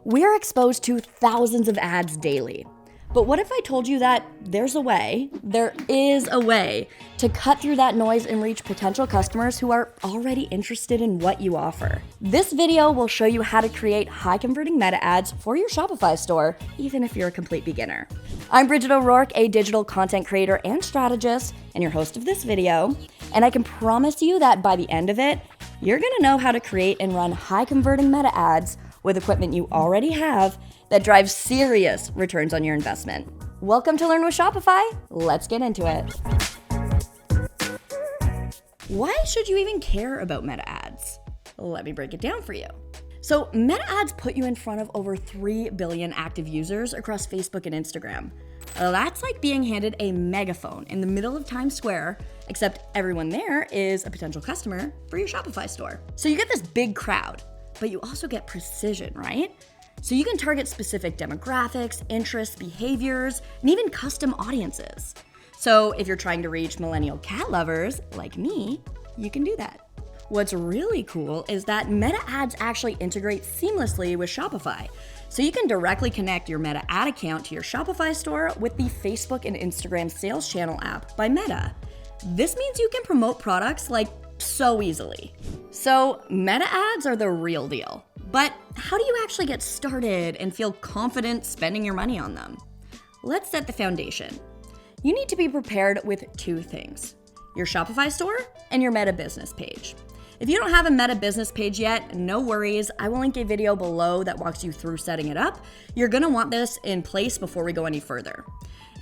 We are exposed to thousands of ads daily. But what if I told you that there is a way to cut through that noise and reach potential customers who are already interested in what you offer? This video will show you how to create high-converting meta ads for your Shopify store, even if you're a complete beginner. I'm Bridget O'Rourke, a digital content creator and strategist, and your host of this video. And I can promise you that by the end of it, you're gonna know how to create and run high-converting meta ads with equipment you already have that drives serious returns on your investment. Welcome to Learn with Shopify. Let's get into it. Why should you even care about meta ads? Let me break it down for you. So meta ads put you in front of over 3 billion active users across Facebook and Instagram. That's like being handed a megaphone in the middle of Times Square, except everyone there is a potential customer for your Shopify store. So you get this big crowd, but you also get precision, right? So you can target specific demographics, interests, behaviors, and even custom audiences. So if you're trying to reach millennial cat lovers like me, you can do that. What's really cool is that meta ads actually integrate seamlessly with Shopify. So you can directly connect your meta ad account to your Shopify store with the Facebook and Instagram sales channel app by Meta. This means you can promote products like so easily. So meta ads are the real deal. But how do you actually get started and feel confident spending your money on them? Let's set the foundation. You need to be prepared with two things: your Shopify store and your Meta business page. If you don't have a Meta business page yet, no worries. I will link a video below that walks you through setting it up. You're gonna want this in place before we go any further.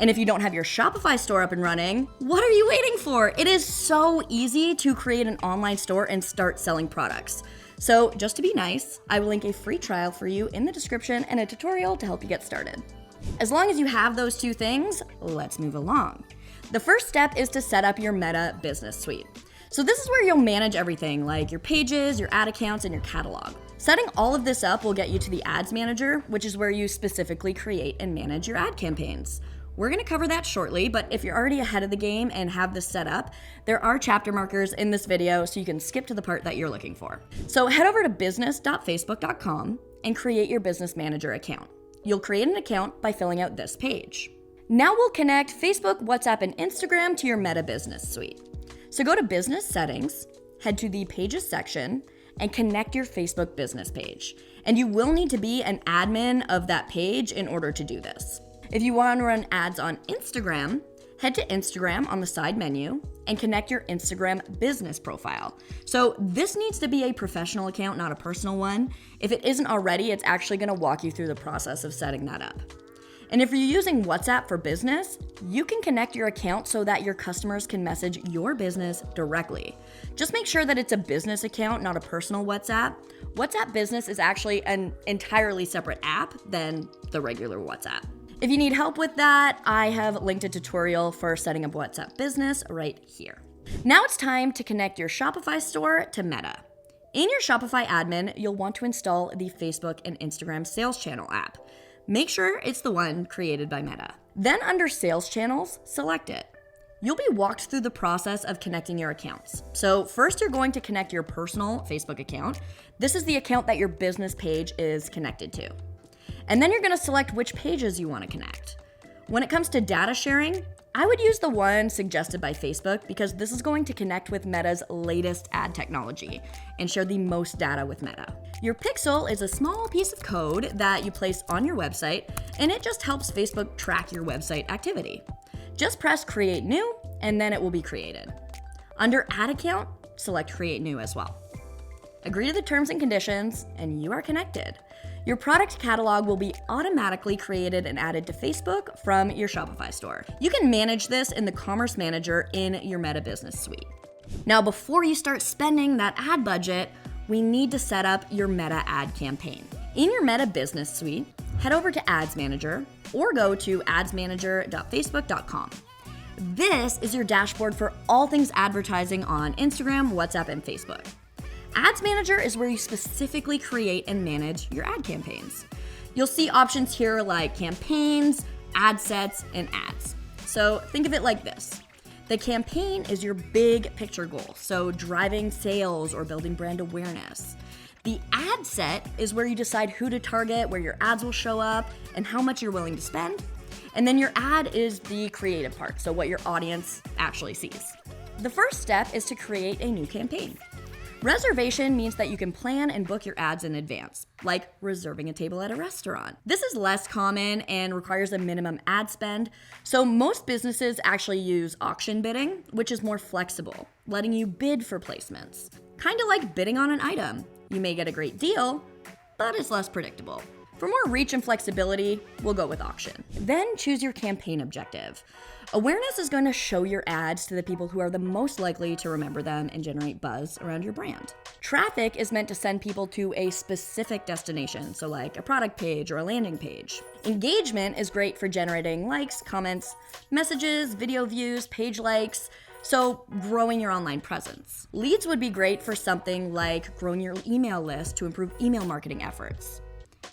And if you don't have your Shopify store up and running, what are you waiting for? It is so easy to create an online store and start selling products. So just to be nice, I will link a free trial for you in the description and a tutorial to help you get started. As long as you have those two things, let's move along. The first step is to set up your Meta business suite. So this is where you'll manage everything like your pages, your ad accounts, and your catalog. Setting all of this up will get you to the ads manager, which is where you specifically create and manage your ad campaigns. We're gonna cover that shortly, but if you're already ahead of the game and have this set up, there are chapter markers in this video so you can skip to the part that you're looking for. So head over to business.facebook.com and create your business manager account. You'll create an account by filling out this page. Now we'll connect Facebook, WhatsApp, and Instagram to your Meta business suite. So go to business settings, head to the pages section, and connect your Facebook business page. And you will need to be an admin of that page in order to do this. If you want to run ads on Instagram, head to Instagram on the side menu and connect your Instagram business profile. So this needs to be a professional account, not a personal one. If it isn't already, it's actually going to walk you through the process of setting that up. And if you're using WhatsApp for business, you can connect your account so that your customers can message your business directly. Just make sure that it's a business account, not a personal WhatsApp. WhatsApp Business is actually an entirely separate app than the regular WhatsApp. If you need help with that, I have linked a tutorial for setting up WhatsApp Business right here. Now it's time to connect your Shopify store to Meta. In your Shopify admin, you'll want to install the Facebook and Instagram sales channel app. Make sure it's the one created by Meta. Then under Sales Channels, select it. You'll be walked through the process of connecting your accounts. So first you're going to connect your personal Facebook account. This is the account that your business page is connected to. And then you're gonna select which pages you wanna connect. When it comes to data sharing, I would use the one suggested by Facebook because this is going to connect with Meta's latest ad technology and share the most data with Meta. Your pixel is a small piece of code that you place on your website, and it just helps Facebook track your website activity. Just press Create New, and then it will be created. Under Ad Account, select Create New as well. Agree to the terms and conditions, and you are connected. Your product catalog will be automatically created and added to Facebook from your Shopify store. You can manage this in the Commerce Manager in your Meta Business Suite. Now, before you start spending that ad budget, we need to set up your Meta ad campaign. In your Meta Business Suite, head over to Ads Manager or go to adsmanager.facebook.com. This is your dashboard for all things advertising on Instagram, WhatsApp, and Facebook. Ads Manager is where you specifically create and manage your ad campaigns. You'll see options here like campaigns, ad sets, and ads. So think of it like this. The campaign is your big picture goal, so driving sales or building brand awareness. The ad set is where you decide who to target, where your ads will show up, and how much you're willing to spend. And then your ad is the creative part, so what your audience actually sees. The first step is to create a new campaign. Reservation means that you can plan and book your ads in advance, like reserving a table at a restaurant. This is less common and requires a minimum ad spend, so most businesses actually use auction bidding, which is more flexible, letting you bid for placements. Kind of like bidding on an item. You may get a great deal, but it's less predictable. For more reach and flexibility, we'll go with auction. Then choose your campaign objective. Awareness is going to show your ads to the people who are the most likely to remember them and generate buzz around your brand. Traffic is meant to send people to a specific destination, so like a product page or a landing page. Engagement is great for generating likes, comments, messages, video views, page likes, so growing your online presence. Leads would be great for something like growing your email list to improve email marketing efforts.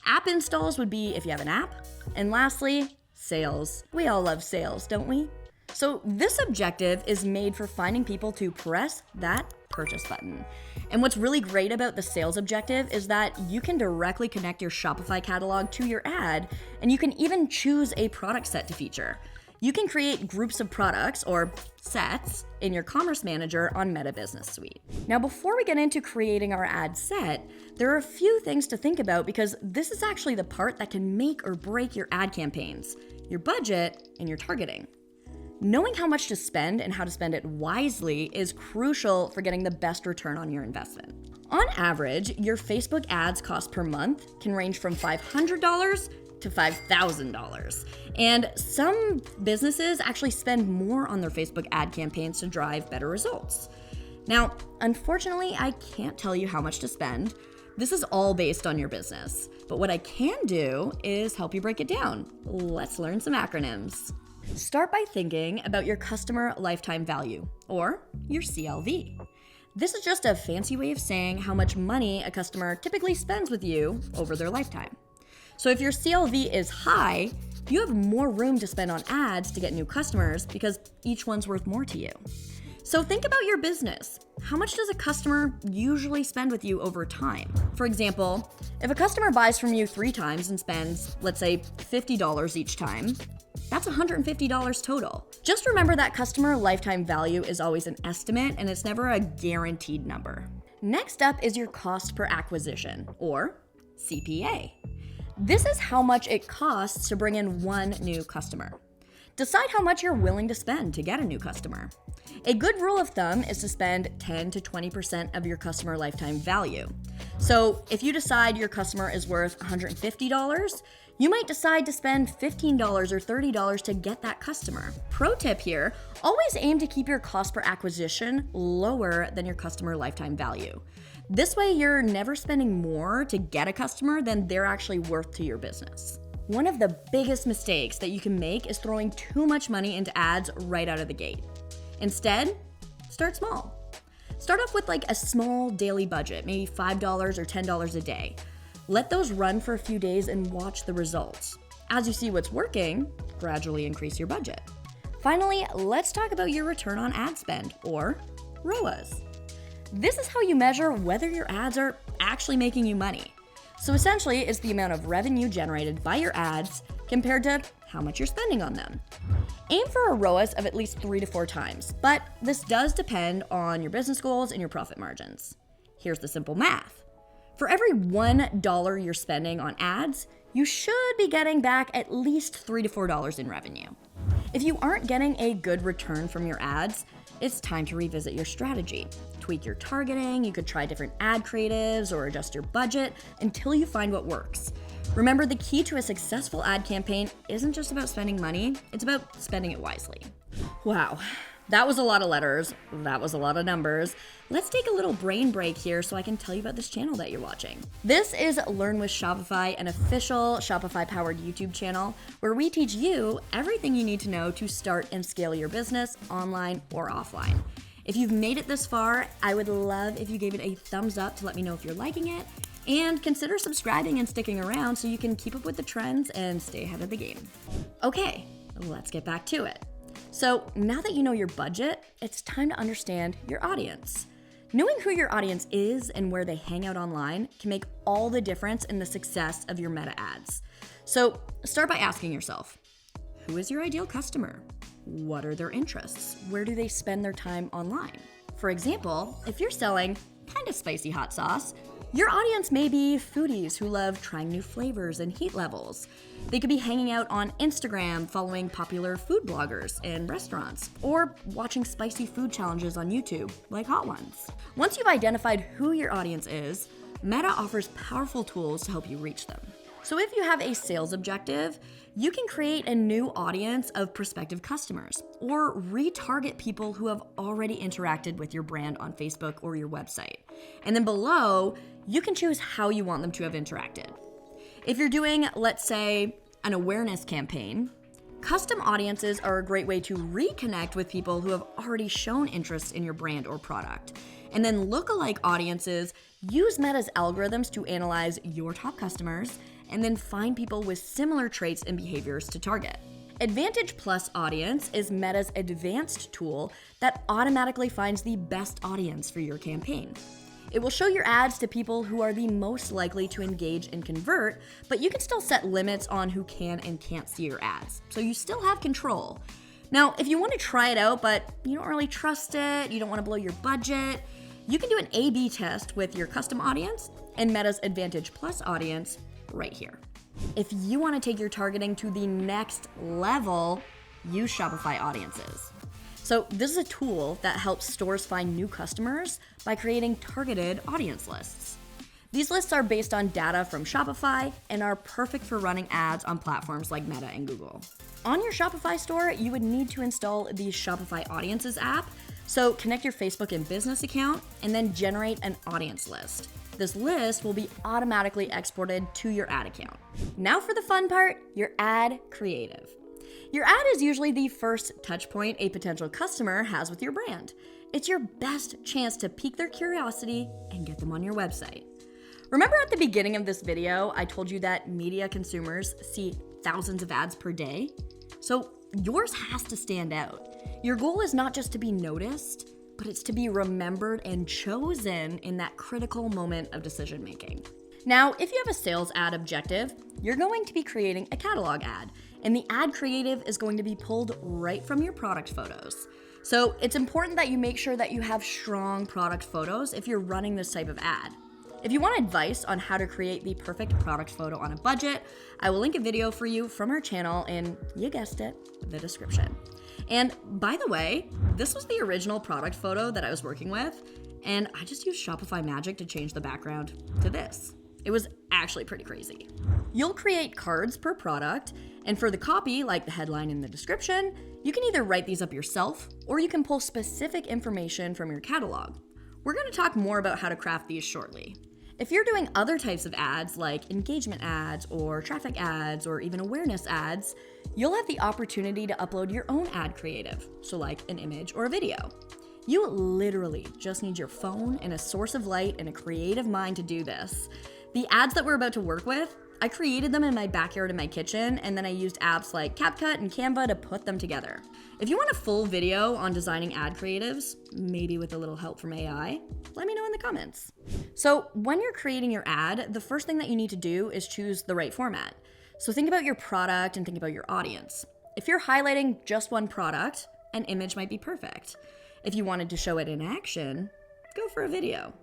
App installs would be if you have an app. And lastly, sales. We all love sales, don't we? So this objective is made for finding people to press that purchase button. And what's really great about the sales objective is that you can directly connect your Shopify catalog to your ad, and you can even choose a product set to feature. You can create groups of products, or sets, in your Commerce Manager on Meta Business Suite. Now, before we get into creating our ad set, there are a few things to think about because this is actually the part that can make or break your ad campaigns, your budget, and your targeting. Knowing how much to spend and how to spend it wisely is crucial for getting the best return on your investment. On average, your Facebook ads cost per month can range from $500 to $5,000. And some businesses actually spend more on their Facebook ad campaigns to drive better results. Now, unfortunately, I can't tell you how much to spend. This is all based on your business. But what I can do is help you break it down. Let's learn some acronyms. Start by thinking about your customer lifetime value, or your CLV. This is just a fancy way of saying how much money a customer typically spends with you over their lifetime. So if your CLV is high, you have more room to spend on ads to get new customers because each one's worth more to you. So think about your business. How much does a customer usually spend with you over time? For example, if a customer buys from you 3 times and spends, let's say, $50 each time, that's $150 total. Just remember that customer lifetime value is always an estimate and it's never a guaranteed number. Next up is your cost per acquisition, or CPA. This is how much it costs to bring in one new customer. Decide how much you're willing to spend to get a new customer. A good rule of thumb is to spend 10 to 20% of your customer lifetime value. So if you decide your customer is worth $150, you might decide to spend $15 or $30 to get that customer. Pro tip here, always aim to keep your cost per acquisition lower than your customer lifetime value. This way, you're never spending more to get a customer than they're actually worth to your business. One of the biggest mistakes that you can make is throwing too much money into ads right out of the gate. Instead, start small. Start off with like a small daily budget, maybe $5 or $10 a day. Let those run for a few days and watch the results. As you see what's working, gradually increase your budget. Finally, let's talk about your return on ad spend, or ROAS. This is how you measure whether your ads are actually making you money. So essentially, it's the amount of revenue generated by your ads compared to how much you're spending on them. Aim for a ROAS of at least 3 to 4 times, but this does depend on your business goals and your profit margins. Here's the simple math. For every $1 you're spending on ads, you should be getting back at least $3 to $4 in revenue. If you aren't getting a good return from your ads, it's time to revisit your strategy. Tweak your targeting, you could try different ad creatives or adjust your budget until you find what works. Remember, the key to a successful ad campaign isn't just about spending money, it's about spending it wisely. Wow, that was a lot of letters, that was a lot of numbers. Let's take a little brain break here so I can tell you about this channel that you're watching. This is Learn with Shopify, an official Shopify-powered YouTube channel where we teach you everything you need to know to start and scale your business online or offline. If you've made it this far, I would love if you gave it a thumbs up to let me know if you're liking it, and consider subscribing and sticking around so you can keep up with the trends and stay ahead of the game. Okay, let's get back to it. So now that you know your budget, it's time to understand your audience. Knowing who your audience is and where they hang out online can make all the difference in the success of your meta ads. So start by asking yourself, who is your ideal customer? What are their interests? Where do they spend their time online? For example, if you're selling kind of spicy hot sauce, your audience may be foodies who love trying new flavors and heat levels. They could be hanging out on Instagram, following popular food bloggers and restaurants, or watching spicy food challenges on YouTube, like Hot Ones. Once you've identified who your audience is, Meta offers powerful tools to help you reach them. So if you have a sales objective, you can create a new audience of prospective customers or retarget people who have already interacted with your brand on Facebook or your website. And then below, you can choose how you want them to have interacted. If you're doing, let's say, an awareness campaign, custom audiences are a great way to reconnect with people who have already shown interest in your brand or product. And then lookalike audiences use Meta's algorithms to analyze your top customers and then find people with similar traits and behaviors to target. Advantage Plus Audience is Meta's advanced tool that automatically finds the best audience for your campaign. It will show your ads to people who are the most likely to engage and convert, but you can still set limits on who can and can't see your ads, so you still have control. Now, if you want to try it out, but you don't really trust it, you don't want to blow your budget, you can do an A/B test with your custom audience and Meta's Advantage Plus audience right here. If you want to take your targeting to the next level, use Shopify Audiences. So this is a tool that helps stores find new customers by creating targeted audience lists. These lists are based on data from Shopify and are perfect for running ads on platforms like Meta and Google. On your Shopify store, you would need to install the Shopify Audiences app. So connect your Facebook and business account and then generate an audience list. This list will be automatically exported to your ad account. Now for the fun part, your ad creative. Your ad is usually the first touch point a potential customer has with your brand. It's your best chance to pique their curiosity and get them on your website. Remember at the beginning of this video, I told you that media consumers see thousands of ads per day? So yours has to stand out. Your goal is not just to be noticed, but it's to be remembered and chosen in that critical moment of decision making. Now, if you have a sales ad objective, you're going to be creating a catalog ad, and the ad creative is going to be pulled right from your product photos. So it's important that you make sure that you have strong product photos if you're running this type of ad. If you want advice on how to create the perfect product photo on a budget, I will link a video for you from our channel in, you guessed it, the description. And by the way, this was the original product photo that I was working with, and I just used Shopify Magic to change the background to this. It was actually pretty crazy. You'll create cards per product, and for the copy, like the headline and the description, you can either write these up yourself, or you can pull specific information from your catalog. We're going to talk more about how to craft these shortly. If you're doing other types of ads like engagement ads or traffic ads or even awareness ads, you'll have the opportunity to upload your own ad creative, so like an image or a video. You literally just need your phone and a source of light and a creative mind to do this. The ads that we're about to work with, I created them in my backyard in my kitchen, and then I used apps like CapCut and Canva to put them together. If you want a full video on designing ad creatives, maybe with a little help from AI, let me know in the comments. So when you're creating your ad, the first thing that you need to do is choose the right format. So think about your product and think about your audience. If you're highlighting just one product, an image might be perfect. If you wanted to show it in action, go for a video.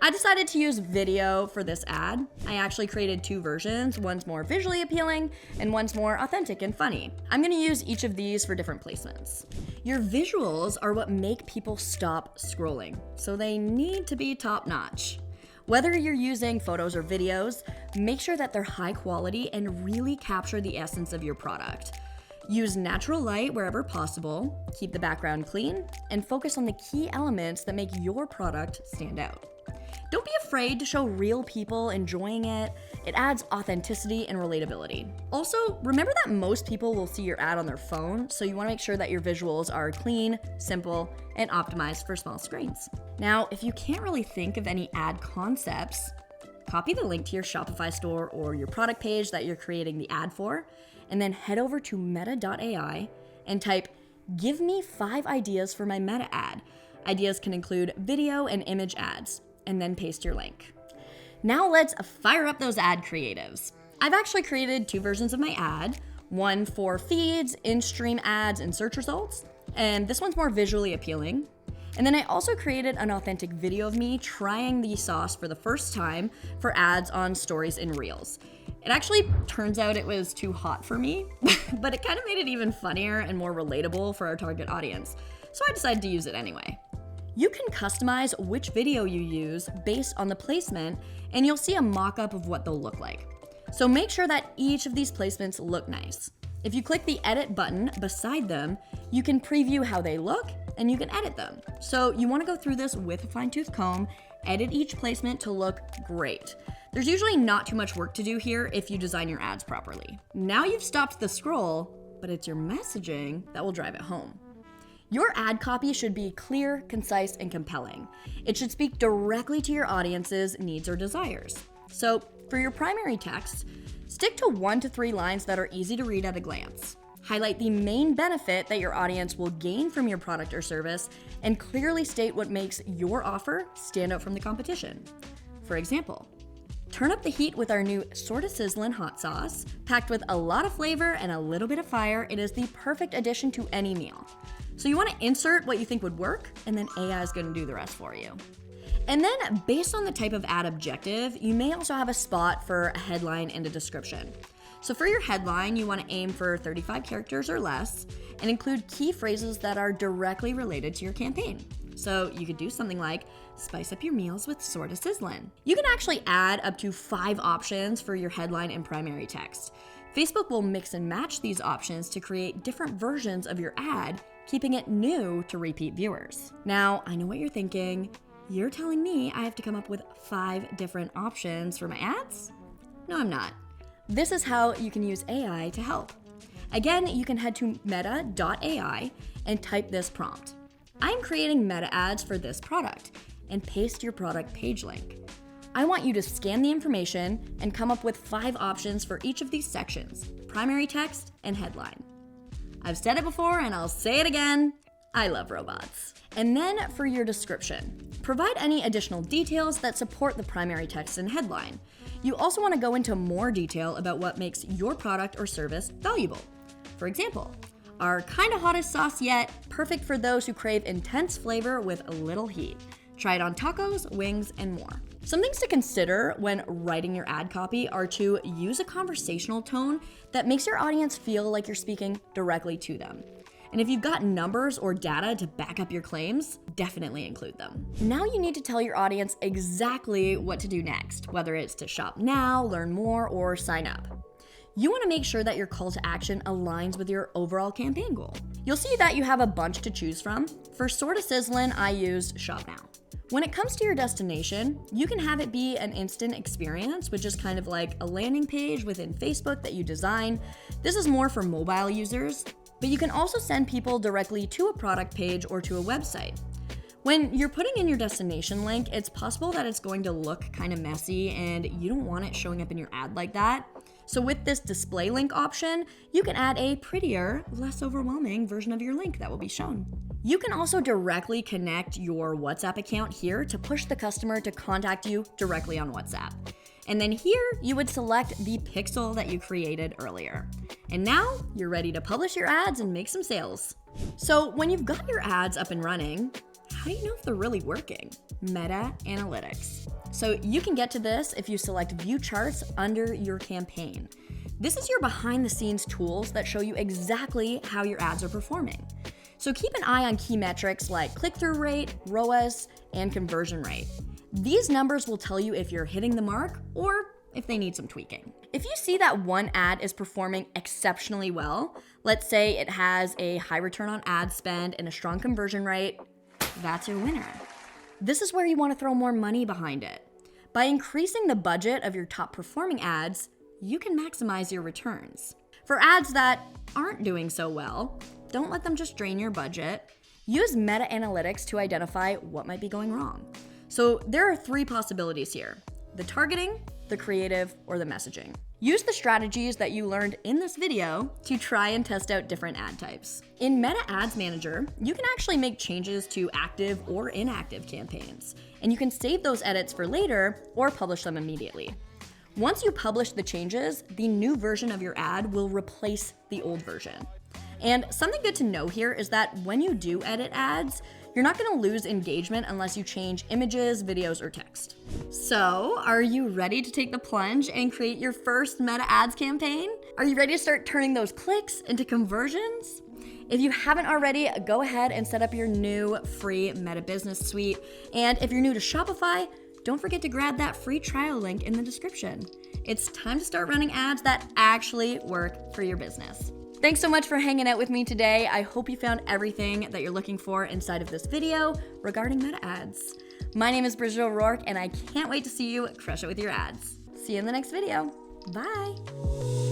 I decided to use video for this ad. I actually created two versions. One's more visually appealing and one's more authentic and funny. I'm gonna use each of these for different placements. Your visuals are what make people stop scrolling, so they need to be top notch. Whether you're using photos or videos, make sure that they're high quality and really capture the essence of your product. Use natural light wherever possible, keep the background clean, and focus on the key elements that make your product stand out. Don't be afraid to show real people enjoying it. It adds authenticity and relatability. Also, remember that most people will see your ad on their phone, so you want to make sure that your visuals are clean, simple, and optimized for small screens. Now, if you can't really think of any ad concepts, copy the link to your Shopify store or your product page that you're creating the ad for, and then head over to meta.ai and type, "Give me 5 ideas for my meta ad." Ideas can include video and image ads, and then paste your link. Now let's fire up those ad creatives. I've actually created 2 versions of my ad, one for feeds, in-stream ads, and search results, and this one's more visually appealing. And then I also created an authentic video of me trying the sauce for the first time for ads on stories and reels. It actually turns out it was too hot for me, but it kind of made it even funnier and more relatable for our target audience. So I decided to use it anyway. You can customize which video you use based on the placement, and you'll see a mock-up of what they'll look like. So make sure that each of these placements look nice. If you click the edit button beside them, you can preview how they look and you can edit them. So you want to go through this with a fine-tooth comb, edit each placement to look great. There's usually not too much work to do here if you design your ads properly. Now you've stopped the scroll, but it's your messaging that will drive it home. Your ad copy should be clear, concise, and compelling. It should speak directly to your audience's needs or desires. So for your primary text, stick to 1 to 3 lines that are easy to read at a glance. Highlight the main benefit that your audience will gain from your product or service, and clearly state what makes your offer stand out from the competition. For example, turn up the heat with our new Sorta Sizzlin' hot sauce. Packed with a lot of flavor and a little bit of fire, it is the perfect addition to any meal. So you want to insert what you think would work, and then AI is going to do the rest for you. And then based on the type of ad objective, you may also have a spot for a headline and a description. So for your headline, you want to aim for 35 characters or less and include key phrases that are directly related to your campaign. So you could do something like, spice up your meals with Sorta Sizzlin'. You can actually add up to 5 options for your headline and primary text. Facebook will mix and match these options to create different versions of your ad, keeping it new to repeat viewers. Now, I know what you're thinking. You're telling me I have to come up with 5 different options for my ads? No, I'm not. This is how you can use AI to help. Again, you can head to meta.ai and type this prompt. I'm creating meta ads for this product, and paste your product page link. I want you to scan the information and come up with 5 options for each of these sections: primary text and headline. I've said it before and I'll say it again. I love robots. And then for your description, provide any additional details that support the primary text and headline. You also want to go into more detail about what makes your product or service valuable. For example, our kinda hottest sauce yet, perfect for those who crave intense flavor with a little heat. Try it on tacos, wings, and more. Some things to consider when writing your ad copy are to use a conversational tone that makes your audience feel like you're speaking directly to them. And if you've got numbers or data to back up your claims, definitely include them. Now you need to tell your audience exactly what to do next, whether it's to shop now, learn more, or sign up. You want to make sure that your call to action aligns with your overall campaign goal. You'll see that you have a bunch to choose from. For Sorta Sizzlin', I used Shop Now. When it comes to your destination, you can have it be an instant experience, which is kind of like a landing page within Facebook that you design. This is more for mobile users, but you can also send people directly to a product page or to a website. When you're putting in your destination link, it's possible that it's going to look kind of messy and you don't want it showing up in your ad like that. So with this display link option, you can add a prettier, less overwhelming version of your link that will be shown. You can also directly connect your WhatsApp account here to push the customer to contact you directly on WhatsApp. And then here, you would select the pixel that you created earlier. And now, you're ready to publish your ads and make some sales. So when you've got your ads up and running, how do you know if they're really working? Meta analytics. So you can get to this if you select View Charts under your campaign. This is your behind the scenes tools that show you exactly how your ads are performing. So keep an eye on key metrics like click-through rate, ROAS, and conversion rate. These numbers will tell you if you're hitting the mark or if they need some tweaking. If you see that one ad is performing exceptionally well, let's say it has a high return on ad spend and a strong conversion rate, that's your winner. This is where you want to throw more money behind it. By increasing the budget of your top performing ads, you can maximize your returns. For ads that aren't doing so well, don't let them just drain your budget. Use meta analytics to identify what might be going wrong. So there are 3 possibilities here: the targeting, the creative, or the messaging. Use the strategies that you learned in this video to try and test out different ad types. In Meta Ads Manager, you can actually make changes to active or inactive campaigns, and you can save those edits for later or publish them immediately. Once you publish the changes, the new version of your ad will replace the old version. And something good to know here is that when you do edit ads, you're not gonna lose engagement unless you change images, videos, or text. So, are you ready to take the plunge and create your first Meta Ads campaign? Are you ready to start turning those clicks into conversions? If you haven't already, go ahead and set up your new free Meta Business Suite. And if you're new to Shopify, don't forget to grab that free trial link in the description. It's time to start running ads that actually work for your business. Thanks so much for hanging out with me today. I hope you found everything that you're looking for inside of this video regarding Meta Ads. My name is Bridget O'Rourke, and I can't wait to see you crush it with your ads. See you in the next video. Bye.